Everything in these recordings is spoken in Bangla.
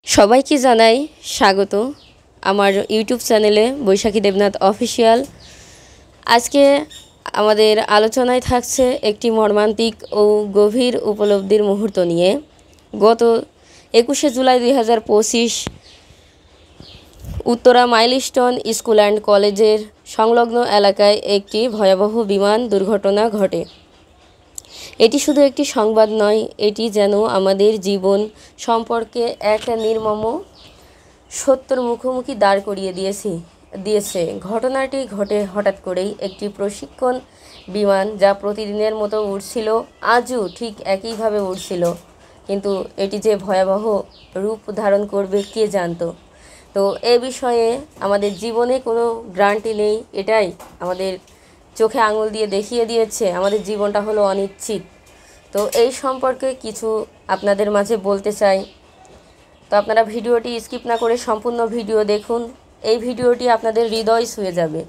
সবাইকে জানাই স্বাগত আমার ইউটিউব চ্যানেলে বৈশাখী দেবনাথ অফিসিয়াল। আজকে আমাদের আলোচনায় থাকছে একটি মর্মান্তিক ও গভীর উপলব্ধির মুহূর্ত নিয়ে। গত 21শে July 2025 Uttara milestone school and কলেজের সংলগ্ন এলাকায় একটি ভয়াবহ বিমান দুর্ঘটনা ঘটে। এটি শুধু একটি সংবাদ নয়, এটি যেন আমাদের জীবন সম্পর্কে এক নির্মম সত্যর মুখোমুখি দাঁড় করিয়ে দিয়েছে। ঘটনাটি ঘটে হঠাৎ করেই। একটি প্রশিক্ষণ বিমান যা প্রতিদিনের মতো উড়ছিল, আজও ঠিক একইভাবে উড়ছিল, কিন্তু এটি যে ভয়াবহ রূপ ধারণ করবে কে জানতো। তো এ বিষয়ে আমাদের জীবনে কোনো গ্যারান্টি নেই, এটাই আমাদের চোখে আঙুল দিয়ে দেখিয়ে দিয়েছে আমাদের জীবনটা হলো অনিশ্চিত। তো এই সম্পর্কে কিছু আপনাদের মাঝে বলতে চাই। তো আপনারা ভিডিওটি স্কিপ না করে সম্পূর্ণ ভিডিও দেখুন, এই ভিডিওটি আপনাদের হৃদয় ছুঁয়ে যাবে।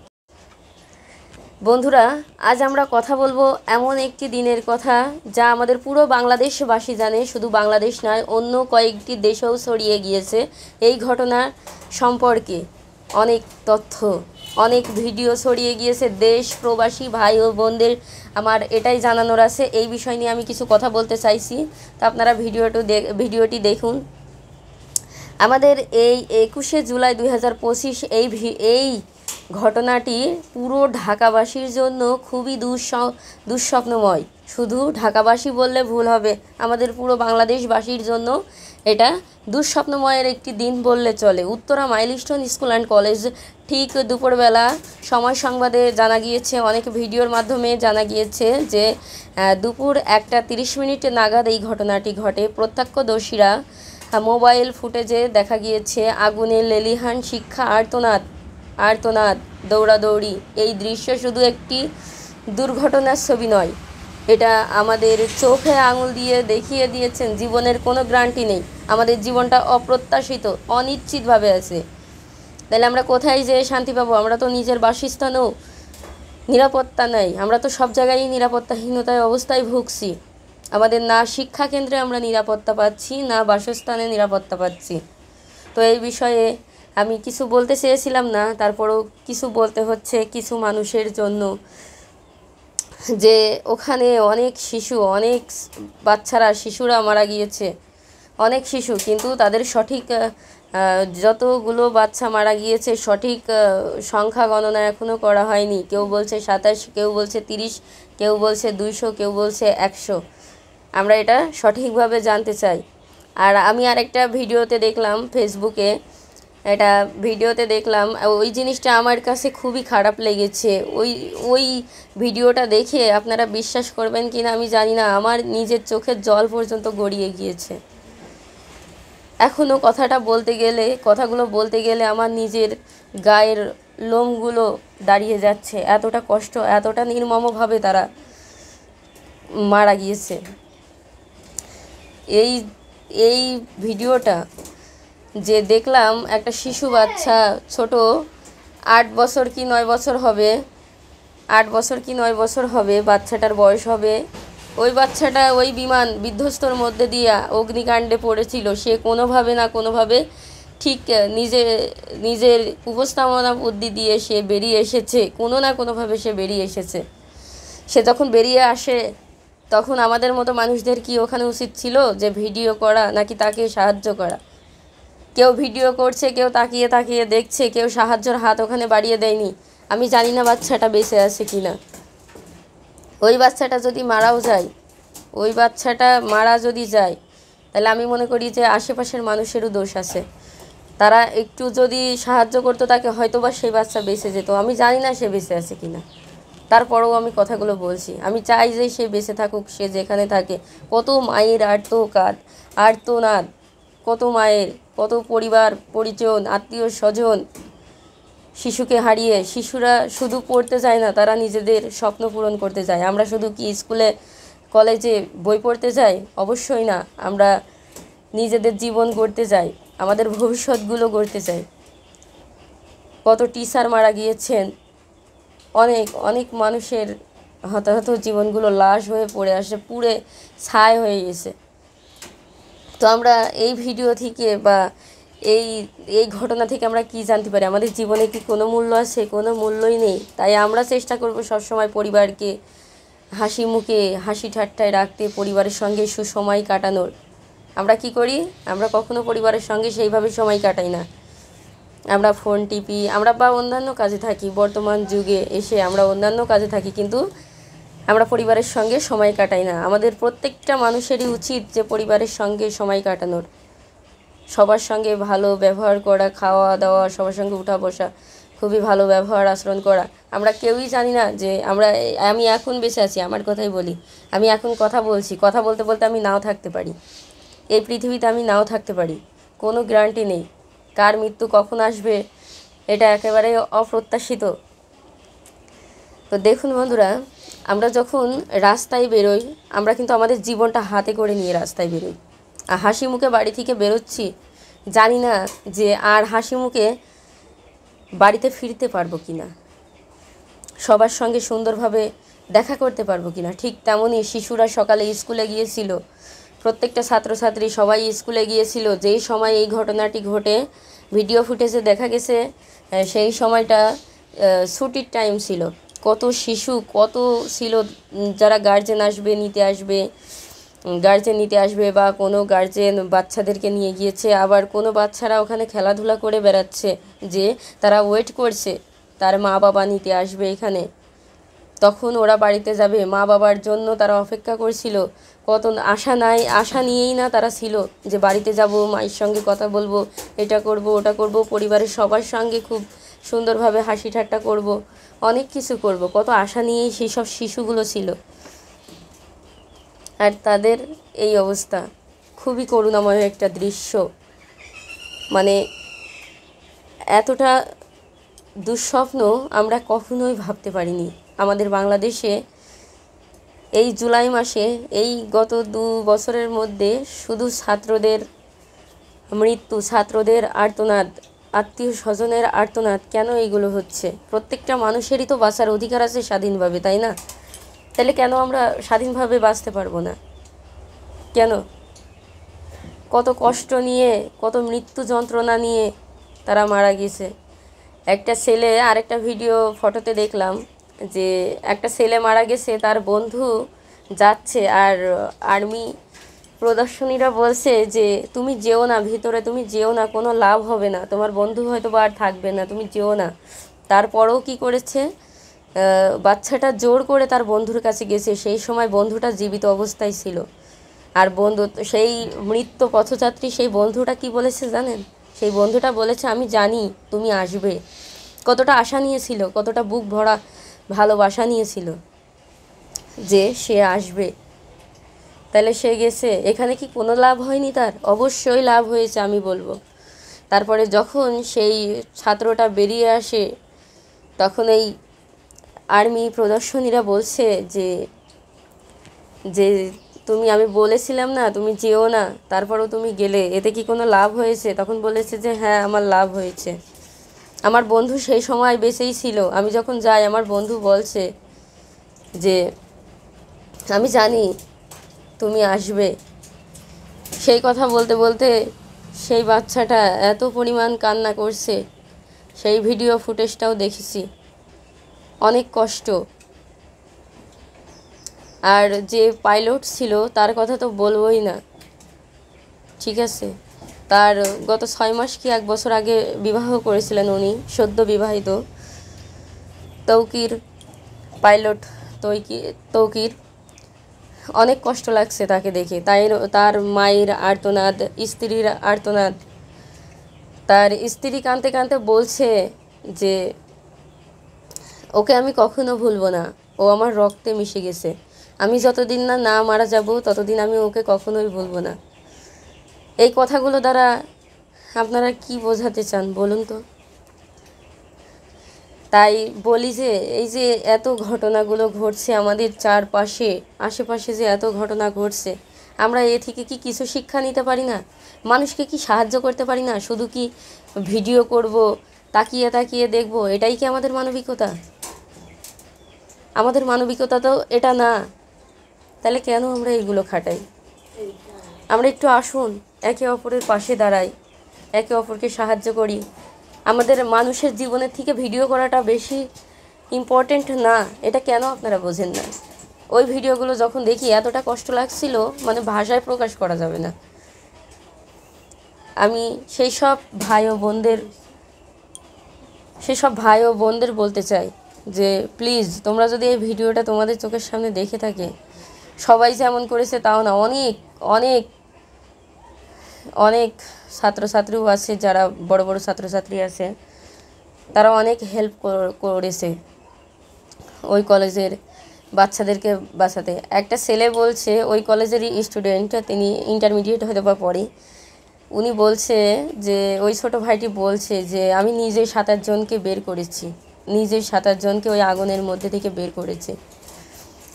বন্ধুরা, আজ আমরা কথা বলবো এমন একটি দিনের কথা যা আমাদের পুরো বাংলাদেশবাসী জানে। শুধু বাংলাদেশ নয়, অন্য কয়েকটি দেশেও ছড়িয়ে গিয়েছে এই ঘটনা সম্পর্কে অনেক তথ্য, অনেক ভিডিও ছড়িয়ে গিয়েছে। দেশ প্রবাসী ভাই ও বোনদের আমার এটাই জানানোর আছে, এই বিষয় নিয়ে আমি কিছু কথা বলতে চাইছি। তো আপনারা ভিডিওটি দেখুন। আমাদের এই 21শে জুলাই 2025 এই ঘটনাটি পুরো ঢাকাবাসীর জন্য খুবই দুঃস্বপ্নময়। শুধু ঢাকাবাসী বললে ভুল হবে, আমাদের পুরো বাংলাদেশবাসীর জন্য এটা দুঃস্বপ্নময়ের একটি দিন বললে চলে। Uttara milestone school and college ঠিক দুপুরবেলা সময় সংবাদে জানা গিয়েছে, অনেক ভিডিওর মাধ্যমে জানা গিয়েছে যে দুপুর 1:30 নাগাদ এই ঘটনাটি ঘটে। প্রত্যক্ষদর্শীরা মোবাইল ফুটেজে দেখা গিয়েছে আগুনে লেলিহান শিক্ষা, আর্তনাদ, দৌড়াদৌড়ি। এই দৃশ্য শুধু একটি দুর্ঘটনার ছবি নয়, এটা আমাদের চোখে আঙুল দিয়ে দেখিয়ে দিয়েছেন জীবনের কোনো গ্যারান্টি নেই। আমাদের জীবনটা অপ্রত্যাশিত, অনিশ্চিতভাবে আছে। তাহলে আমরা কোথায় যেয়ে শান্তি পাবো? আমরা তো নিজের বাসস্থানেও নিরাপত্তা নেই, আমরা তো সব জায়গায় নিরাপত্তাহীনতায় অবস্থায় ভুগছি। আমাদের না শিক্ষা কেন্দ্রে আমরা নিরাপত্তা পাচ্ছি, না বাসস্থানে নিরাপত্তা পাচ্ছি। তো এই বিষয়ে আমি কিছু বলতে চেয়েছিলাম না, তারপরেও কিছু বলতে হচ্ছে কিছু মানুষের জন্য, যে ওখানে অনেক শিশুরা মারা গিয়েছে, অনেক শিশু, কিন্তু তাদের সঠিক যতগুলো বাচ্চা মারা গিয়েছে সঠিক সংখ্যা গণনা এখনও করা হয়নি। কেউ বলছে 27, কেউ বলছে 30, কেউ বলছে 200, কেউ বলছে 100। আমরা এটা সঠিকভাবে জানতে চাই। আর আমি আরেকটা ভিডিওতে দেখলাম, ফেসবুকে এটা ভিডিওতে দেখলাম, ওই জিনিসটা আমার কাছে খুবই খারাপ লেগেছে। ওই ভিডিওটা দেখে আপনারা বিশ্বাস করবেন কি না আমি জানি না, আমার নিজের চোখের জল পর্যন্ত গড়িয়ে গিয়েছে। এখনও কথাগুলো বলতে গেলে আমার নিজের গায়ের লোমগুলো দাঁড়িয়ে যাচ্ছে। এতটা কষ্ট, এতটা নির্মমভাবে তারা মারা গিয়েছে। এই ভিডিওটা যে দেখলাম, একটা শিশু বাচ্চা, ছোট 8 বছর কি 9 বছর হবে, 8 বছর কি 9 বছর হবে বাচ্চাটার বয়স হবে। ওই বাচ্চাটা ওই বিমান বিধ্বস্তর মধ্যে দিয়ে অগ্নিকাণ্ডে পড়েছিল। সে কোনোভাবে ঠিক নিজের উপস্থাপনা বুদ্ধি দিয়ে সে বেরিয়ে এসেছে, কোনোভাবে সে বেরিয়ে এসেছে। সে যখন বেরিয়ে আসে তখন আমাদের মতো মানুষদের কি ওখানে উচিত ছিল যে ভিডিও করা, নাকি তাকে সাহায্য করা? কেউ ভিডিও করছে, কেউ তাকিয়ে দেখছে, কেউ সাহায্যের হাত ওখানে বাড়িয়ে দেয়নি। আমি জানি না বাচ্চাটা বেঁচে আছে কি না। ওই বাচ্চাটা যদি মারাও যায়, মারা যদি যায়, তাহলে আমি মনে করি যে আশেপাশের মানুষেরও দোষ আছে। তারা একটু যদি সাহায্য করতো তাকে, হয়তোবা সেই বাচ্চা বেঁচে যেত। আমি জানি না সে বেঁচে আছে কি না, তারপরেও আমি কথাগুলো বলছি। আমি চাই যে সে বেঁচে থাকুক, সে যেখানে থাকে। কত মায়ের আর্তনাদ, কত মায়ের, কত পরিবার পরিজন, আত্মীয় স্বজন শিশুকে হারিয়ে। শিশুরা শুধু পড়তে যায় না, তারা নিজেদের স্বপ্ন পূরণ করতে যায়। আমরা শুধু কি স্কুলে কলেজে বই পড়তে যাই? অবশ্যই না। আমরা নিজেদের জীবন গড়তে যাই, আমাদের ভবিষ্যৎগুলো গড়তে চাই। কত টিচার মারা গিয়েছেন, অনেক মানুষের হতাহত জীবনগুলো লাশ হয়ে পড়ে আসে, পুড়ে ছাই হয়ে গেছে। তো তো আমরা এই ভিডিও থেকে বা এই এই ঘটনা থেকে আমরা কি জানতে পারি? আমাদের জীবনে কি কোনো মূল্য আছে? কোনো মূল্যই নেই। তাই আমরা চেষ্টা করব সবসময় পরিবারকে হাসি মুখে হাসি ঠাট্টায় রাখতে, পরিবারের সঙ্গে সুসময় কাটানোর। আমরা কি করি? আমরা কখনো পরিবারের সঙ্গে সেইভাবে সময় কাটাই না। আমরা ফোন টিপি, আমরা বা অন্যান্য কাজে থাকি। বর্তমান যুগে এসে আমরা অন্যান্য কাজে থাকি, কিন্তু আমরা পরিবারের সঙ্গে সময় কাটাই না। আমাদের প্রত্যেকটা মানুষেরই উচিত যে পরিবারের সঙ্গে সময় কাটানোর, সবার সঙ্গে ভালো ব্যবহার করা, খাওয়া দাওয়া, সবার সঙ্গে উঠা বসা, খুবই ভালো ব্যবহার আচরণ করা। আমরা কেউই জানি না যে আমি এখন বেঁচে আছি, আমার কথাই বলি। আমি এখন কথা বলছি, কথা বলতে বলতে আমি নাও থাকতে পারি, এই পৃথিবীতে আমি নাও থাকতে পারি। কোনো গ্যারান্টি নেই কার মৃত্যু কখন আসবে, এটা একেবারে অপ্রত্যাশিত। তো দেখুন বন্ধুরা, আমরা যখন রাস্তায় বেরোই, আমরা কিন্তু আমাদের জীবনটা হাতে করে নিয়ে রাস্তায় বেরোই। আর হাসি মুখে বাড়ি থেকে বেরোচ্ছি, জানি না যে আর হাসি মুখে বাড়িতে ফিরতে পারবো কি না, সবার সঙ্গে সুন্দরভাবে দেখা করতে পারবো কি না। ঠিক তেমনই শিশুরা সকালে স্কুলে গিয়েছিল, প্রত্যেকটা ছাত্রছাত্রী সবাই স্কুলে গিয়েছিল যেই সময় এই ঘটনাটি ঘটে। ভিডিও ফুটেজে দেখা গেছে সেই সময়টা ছুটির টাইম ছিল। কত শিশু কত ছিল, যারা গার্জেন আসবে নিতে আসবে, গার্জেন নিতে আসবে বা কোনো গার্জেন বাচ্চাদেরকে নিয়ে গিয়েছে, আবার কোনো বাচ্চারা ওখানে খেলাধুলা করে বেড়াচ্ছে, যে তারা ওয়েট করছে তার মা বাবা নিতে আসবে এখানে, তখন ওরা বাড়িতে যাবে। মা বাবার জন্য তারা অপেক্ষা করছিল, কত আশা নিয়েই না তারা ছিল যে বাড়িতে যাব, মায়ের সঙ্গে কথা বলবো, এটা করব ওটা করব, পরিবারের সবার সঙ্গে খুব সুন্দরভাবে হাসি ঠাট্টা করব, অনেক কিছু করব, কত আশা নিয়েই সেই সব শিশুগুলো ছিল। আর তাদের এই অবস্থা, খুবই করুণাময় একটা দৃশ্য। মানে এতটা দুঃস্বপ্ন আমরা কখনোই ভাবতে পারিনি। আমাদের বাংলাদেশে এই জুলাই মাসে, এই গত 2 বছরের মধ্যে শুধু ছাত্রদের মৃত্যু, ছাত্রদের আর্তনাদ, আত্মীয় স্বজনের আর্তনাদ, কেন এইগুলো হচ্ছে? প্রত্যেকটা মানুষেরই তো বাঁচার অধিকার আছে স্বাধীনভাবে, তাই না? তাহলে কেন আমরা স্বাধীনভাবে বাঁচতে পারবো না? কেন? কত কষ্ট নিয়ে, কত মৃত্যু যন্ত্রণা নিয়ে তারা মারা গেছে। একটা ছেলে, আরেকটা ভিডিও ফটোতে দেখলাম যে একটা ছেলে মারা গেছে, তার বন্ধু যাচ্ছে, আর আর্মি প্রদর্শনীরা বলছে যে তুমি যেও না ভিতরে, তুমি যেও না, কোনো লাভ হবে না, তোমার বন্ধু হয়তো বা আর থাকবে না, তুমি যেও না। তারপরেও কি করেছে, বাচ্চাটা জোর করে তার বন্ধুর কাছে গেছে। সেই সময় বন্ধুটা জীবিত অবস্থায় ছিল। আর সেই মৃত পথযাত্রী সেই বন্ধুটা কি বলেছে জানেন? সেই বন্ধুটা বলেছে, আমি জানি তুমি আসবে। কতটা আশা নিয়েছিল, কতটা বুক ভরা ভালোবাসা নিয়েছিল যে সে আসবে। তাহলে সে গেছে, এখানে কি কোনো লাভ হয়নি? তার অবশ্যই লাভ হয়েছে, আমি বলবো। তারপরে যখন সেই ছাত্রটা বেরিয়ে আসে, তখন এই আর্মি প্রদর্শনীরা বলছে যে যে আমি বলেছিলাম না তুমি যেও না, তারপরেও তুমি গেলে, এতে কি কোনো লাভ হয়েছে? তখন বলেছে যে হ্যাঁ, আমার লাভ হয়েছে। আমার বন্ধু সেই সময় বেঁচেই ছিল। আমি যখন যাই, আমার বন্ধু বলছে যে আমি জানি তুমি আসবে। সেই কথা বলতে বলতে সেই বাচ্চাটা এত পরিমাণ কান্না করছে, সেই ভিডিও ফুটেজটাও দেখেছি। অনেক কষ্ট। আর যে পাইলট ছিল তার কথা তো বলবোই না, ঠিক আছে? তার গত 6 মাস কি 1 বছর আগে বিবাহ করেছিলেন উনি, সদ্য বিবাহিত তৌকির, পাইলট তৌকির। অনেক কষ্ট লাগছে তাকে দেখে। তার মায়ের আর্তনাদ, স্ত্রীর আর্তনাদ। তার স্ত্রী কাঁদতে কাঁদতে বলছে যে ওকে আমি কখনো ভুলবো না, ও আমার রক্তে মিশে গেছে। আমি যতদিন না মারা যাব, ততদিন আমি ওকে কখনোই ভুলবো না। এই কথাগুলো দ্বারা আপনারা কি বোঝাতে চান বলুন তো? তাই বলি যে এই যে এত ঘটনাগুলো ঘটছে আমাদের চারপাশে, আশেপাশে যে এত ঘটনা ঘটছে, আমরা এ থেকে কি কিছু শিক্ষা নিতে পারি না? মানুষকে কি সাহায্য করতে পারি না? শুধু কি ভিডিও করব, তাকিয়ে তাকিয়ে দেখব, এটাই কি আমাদের মানবিকতা? আমাদের মানবিকতা তো এটা না। তাহলে কেন আমরা এইগুলো খাটাই? আমরা একটু আসুন, একে অপরের পাশে দাঁড়াই, একে অপরকে সাহায্য করি। আমাদের মানুষের জীবনের থেকে ভিডিও করাটা বেশি ইম্পর্টেন্ট না, এটা কেন আপনারা বোঝেন না? ওই ভিডিওগুলো যখন দেখি এতটা কষ্ট লাগছিল, মানে ভাষায় প্রকাশ করা যাবে না। আমি সেই সব ভাই ও বোনদের বলতে চাই যে প্লিজ তোমরা যদি এই ভিডিওটা তোমাদের চোখের সামনে দেখে থাকে, সবাই যেমন করেছে তাও না, অনেক অনেক অনেক ছাত্রছাত্রীও আছে, যারা বড় বড় ছাত্রছাত্রী আছে, তারা অনেক হেল্প করেছে ওই কলেজের বাচ্চাদেরকে বাঁচাতে। একটা ছেলে বলছে, ওই কলেজেরই স্টুডেন্ট, তিনি ইন্টারমিডিয়েট হতে বা পড়ে, উনি বলছে যে ওই ছোটো ভাইটি বলছে যে আমি নিজে 7-8 জনকে বের করেছি, নিজে 7-8 জনকে ওই আগুনের মধ্যে থেকে বের করেছে।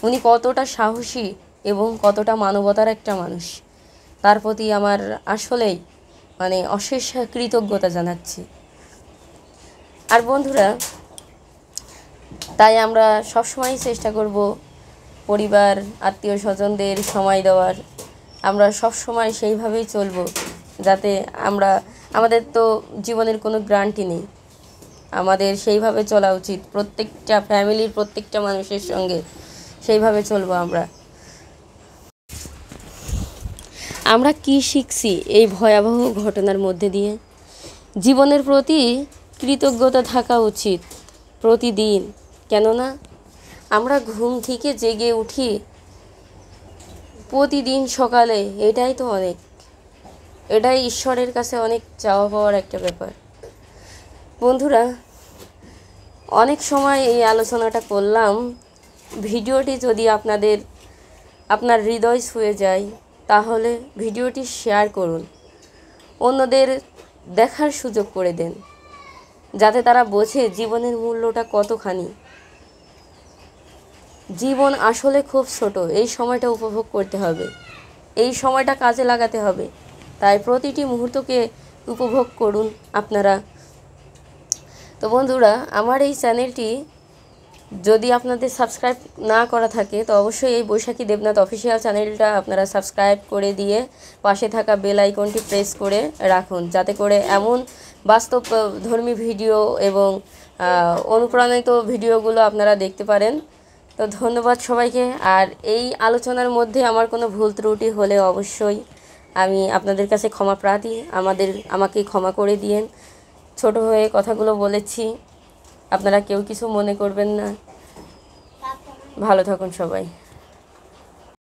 উনি কতটা সাহসী এবং কতটা মানবতার একটা মানুষ, তার প্রতি আমার আসলেই মানে অশেষ কৃতজ্ঞতা জানাচ্ছি। আর বন্ধুরা, তাই আমরা সবসময় চেষ্টা করব পরিবার আত্মীয় স্বজনদের সময় দেওয়ার। আমরা সবসময় সেইভাবেই চলব, যাতে আমাদের তো জীবনের কোনো গ্যারান্টি নেই, আমাদের সেইভাবে চলা উচিত। প্রত্যেকটা ফ্যামিলির প্রত্যেকটা মানুষের সঙ্গে সেইভাবে চলবো। আমরা কি শিখছি এই ভয়াবহ ঘটনার মধ্যে দিয়ে? জীবনের প্রতি কৃতজ্ঞতা থাকা উচিত প্রতিদিন। কেননা আমরা ঘুম থেকে জেগে উঠি প্রতিদিন সকালে, এটাই তো অনেক, এটাই ঈশ্বরের কাছে অনেক চাওয়া পাওয়ার একটা ব্যাপার। বন্ধুরা, অনেক সময় এই আলোচনাটা করলাম, ভিডিওটি যদি আপনার হৃদয় ছুঁয়ে যায় তাহলে ভিডিওটি শেয়ার করুন, অন্যদের দেখার সুযোগ করে দেন, যাতে তারা বোঝে জীবনের মূল্যটা কতখানি। জীবন আসলে খুব ছোট, এই সময়টা উপভোগ করতে হবে, এই সময়টা কাজে লাগাতে হবে। তাই প্রতিটি মুহূর্তকে উপভোগ করুন আপনারা। তো বন্ধুরা, আমার এই চ্যানেলটি যদি আপনাদের সাবস্ক্রাইব না করা থাকে তো অবশ্যই এই বৈশাখী দেবনাথ অফিসিয়াল চ্যানেলটা আপনারা সাবস্ক্রাইব করে দিয়ে পাশে থাকা বেল আইকনটি প্রেস করে রাখুন, যাতে করে এমন বাস্তব ধর্মী ভিডিও এবং অনুপ্রাণিত ভিডিওগুলো আপনারা দেখতে পারেন। তো ধন্যবাদ সবাইকে। আর এই আলোচনার মধ্যে আমার কোনো ভুল ত্রুটি হলে অবশ্যই আমি আপনাদের কাছে ক্ষমা প্রার্থী, আমাকে ক্ষমা করে দিয়েন। ছোট হয়ে কথাগুলো বলেছি, আপনারা কেউ কিছু মনে করবেন না। ভালো থাকুন সবাই।